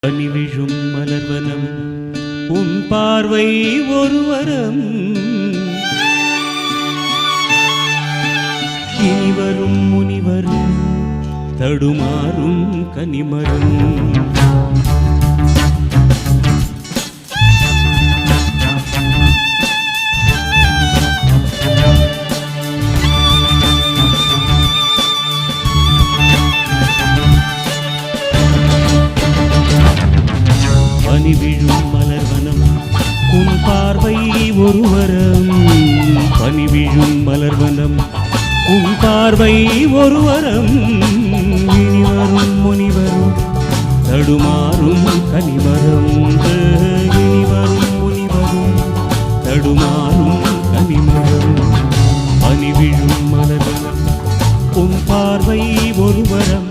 பனிவிழும் மலர்வனம் உன் பார்வை ஒரு வரம். இனிவரும் முனிவரும் தடுமாறும் கனிமரம். பனிவிழும் மலர்வனம் உன் பார்வை ஒரு வரம். பனிவிழும் மலர்வனம் உன் பார்வை ஒரு வரம். இனிவரும் முனிவரும் தடுமாறும் கனிமரம். இனிவரும் முனிவரும் தடுமாறும் கனிமரம். பனிவிழும் மலர்வனம் உன் பார்வை ஒரு வரம்.